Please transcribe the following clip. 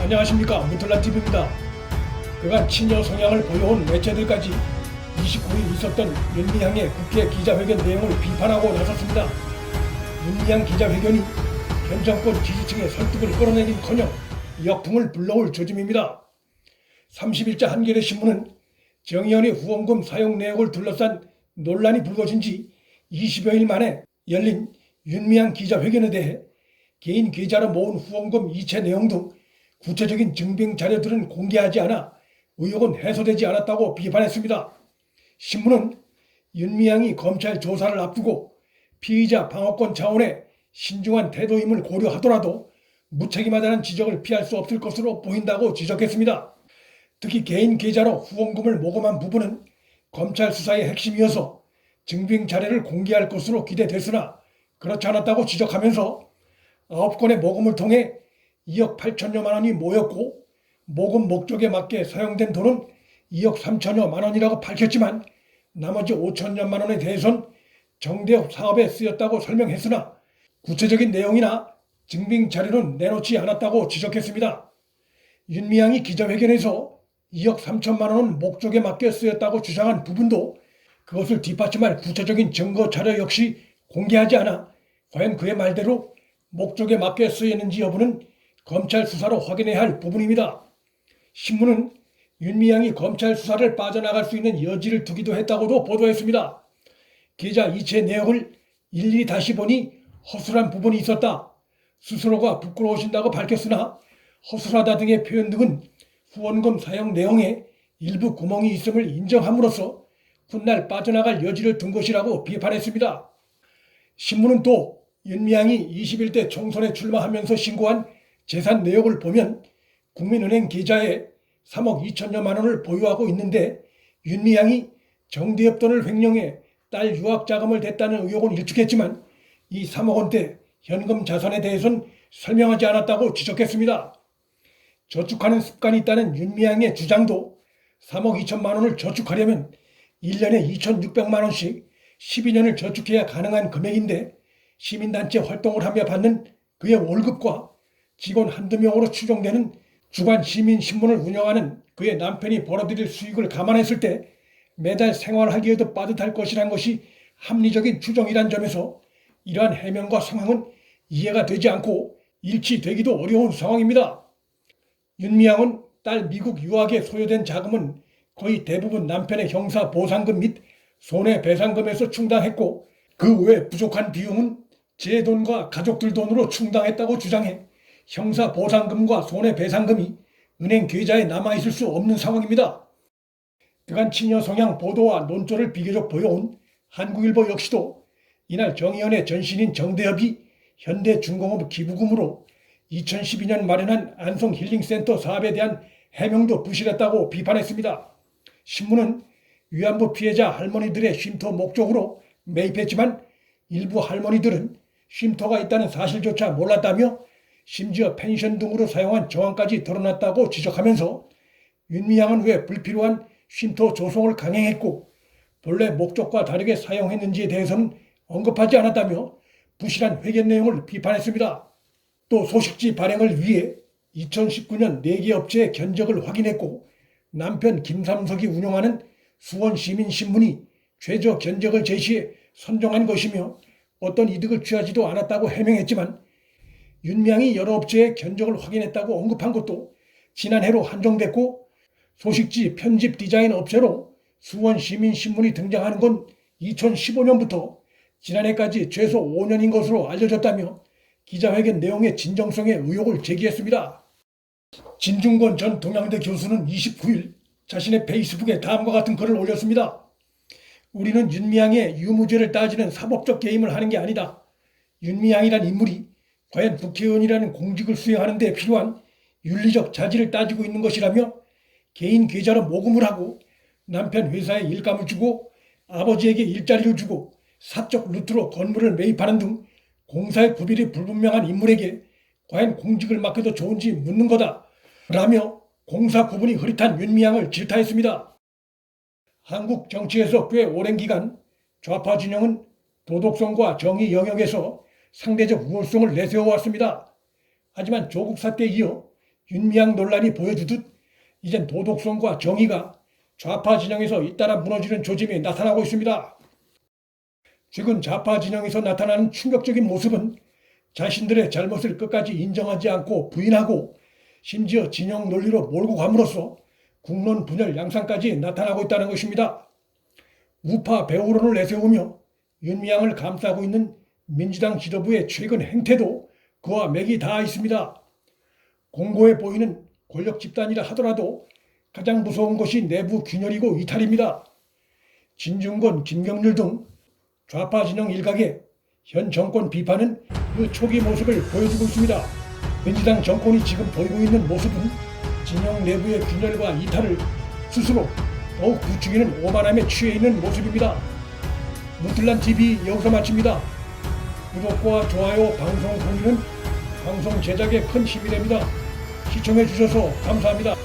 안녕하십니까, 문틀란TV입니다. 그간 친여 성향을 보여온 매체들까지 29일 있었던 윤미향의 국회 기자회견 내용을 비판하고 나섰습니다. 윤미향 기자회견이 현 정권 지지층의 설득을 끌어내긴커녕 역풍을 불러올 조짐입니다. 30일자 한겨레 신문은 정의연의 후원금 사용 내역을 둘러싼 논란이 불거진 지 20여일 만에 열린 윤미향 기자회견에 대해 개인 계좌로 모은 후원금 이체 내용 등 구체적인 증빙 자료들은 공개하지 않아 의혹은 해소되지 않았다고 비판했습니다. 신문은 윤미향이 검찰 조사를 앞두고 피의자 방어권 차원의 신중한 태도임을 고려하더라도 무책임하다는 지적을 피할 수 없을 것으로 보인다고 지적했습니다. 특히 개인 계좌로 후원금을 모금한 부분은 검찰 수사의 핵심이어서 증빙 자료를 공개할 것으로 기대됐으나 그렇지 않았다고 지적하면서 9건의 모금을 통해 2억 8천여만 원이 모였고 모금 목적에 맞게 사용된 돈은 2억 3천여만 원이라고 밝혔지만 나머지 5천여만 원에 대해선 정대협 사업에 쓰였다고 설명했으나 구체적인 내용이나 증빙 자료는 내놓지 않았다고 지적했습니다. 윤미향이 기자회견에서 2억 3천만 원은 목적에 맞게 쓰였다고 주장한 부분도 그것을 뒷받침할 구체적인 증거 자료 역시 공개하지 않아 과연 그의 말대로 목적에 맞게 쓰였는지 여부는 검찰 수사로 확인해야 할 부분입니다. 신문은 윤미향이 검찰 수사를 빠져나갈 수 있는 여지를 두기도 했다고도 보도했습니다. 계좌 이체 내역을 일일이 다시 보니 허술한 부분이 있었다. 스스로가 부끄러우신다고 밝혔으나 허술하다 등의 표현 등은 후원금 사용 내용에 일부 구멍이 있음을 인정함으로써 훗날 빠져나갈 여지를 둔 것이라고 비판했습니다. 신문은 또 윤미향이 21대 총선에 출마하면서 신고한 재산 내역을 보면 국민은행 계좌에 3억 2천여만 원을 보유하고 있는데 윤미향이 정대협 돈을 횡령해 딸 유학 자금을 댔다는 의혹은 일축했지만 이 3억 원대 현금 자산에 대해서는 설명하지 않았다고 지적했습니다. 저축하는 습관이 있다는 윤미향의 주장도 3억 2천만 원을 저축하려면 1년에 2,600만 원씩 12년을 저축해야 가능한 금액인데 시민단체 활동을 하며 받는 그의 월급과 직원 한두 명으로 추정되는 주간 시민신문을 운영하는 그의 남편이 벌어들일 수익을 감안했을 때 매달 생활하기에도 빠듯할 것이란 것이 합리적인 추정이란 점에서 이러한 해명과 상황은 이해가 되지 않고 일치되기도 어려운 상황입니다. 윤미향은 딸 미국 유학에 소요된 자금은 거의 대부분 남편의 형사 보상금 및 손해배상금에서 충당했고 그 외 부족한 비용은 제 돈과 가족들 돈으로 충당했다고 주장해 형사보상금과 손해배상금이 은행 계좌에 남아있을 수 없는 상황입니다. 그간 친여 성향 보도와 논조를 비교적 보여온 한국일보 역시도 이날 정의연의 전신인 정대협이 현대중공업 기부금으로 2012년 마련한 안성힐링센터 사업에 대한 해명도 부실했다고 비판했습니다. 신문은 위안부 피해자 할머니들의 쉼터 목적으로 매입했지만 일부 할머니들은 쉼터가 있다는 사실조차 몰랐다며 심지어 펜션 등으로 사용한 정황까지 드러났다고 지적하면서 윤미향은 왜 불필요한 쉼터 조성을 강행했고 본래 목적과 다르게 사용했는지에 대해서는 언급하지 않았다며 부실한 회견 내용을 비판했습니다. 또 소식지 발행을 위해 2019년 4개 업체의 견적을 확인했고 남편 김삼석이 운영하는 수원시민신문이 최저 견적을 제시해 선정한 것이며 어떤 이득을 취하지도 않았다고 해명했지만 윤미향이 여러 업체의 견적을 확인했다고 언급한 것도 지난해로 한정됐고 소식지 편집 디자인 업체로 수원시민신문이 등장하는 건 2015년부터 지난해까지 최소 5년인 것으로 알려졌다며 기자회견 내용의 진정성에 의혹을 제기했습니다. 진중권 전 동양대 교수는 29일 자신의 페이스북에 다음과 같은 글을 올렸습니다. 우리는 윤미향의 유무죄를 따지는 사법적 게임을 하는 게 아니다. 윤미향이란 인물이 과연 국회의원이라는 공직을 수행하는 데 필요한 윤리적 자질을 따지고 있는 것이라며 개인 계좌로 모금을 하고 남편 회사에 일감을 주고 아버지에게 일자리를 주고 사적 루트로 건물을 매입하는 등 공사의 구별이 불분명한 인물에게 과연 공직을 맡겨도 좋은지 묻는 거다 라며 공사 구분이 흐릿한 윤미향을 질타했습니다. 한국 정치에서 꽤 오랜 기간 좌파 진영은 도덕성과 정의 영역에서 상대적 우월성을 내세워왔습니다. 하지만 조국 사태에 이어 윤미향 논란이 보여주듯 이젠 도덕성과 정의가 좌파 진영에서 잇따라 무너지는 조짐이 나타나고 있습니다. 최근 좌파 진영에서 나타나는 충격적인 모습은 자신들의 잘못을 끝까지 인정하지 않고 부인하고 심지어 진영 논리로 몰고 감으로써 국론 분열 양상까지 나타나고 있다는 것입니다. 우파 배후론을 내세우며 윤미향을 감싸고 있는 민주당 지도부의 최근 행태도 그와 맥이 닿아 있습니다. 공고해 보이는 권력 집단이라 하더라도 가장 무서운 것이 내부 균열이고 이탈입니다. 진중권, 김경률 등 좌파 진영 일각의 현 정권 비판은 그 초기 모습을 보여주고 있습니다. 민주당 정권이 지금 보이고 있는 모습은 진영 내부의 균열과 이탈을 스스로 더욱 부추기는 오만함에 취해 있는 모습입니다. 문틀란TV 여기서 마칩니다. 구독과 좋아요, 방송 공유는 방송 제작에 큰 힘이 됩니다. 시청해 주셔서 감사합니다.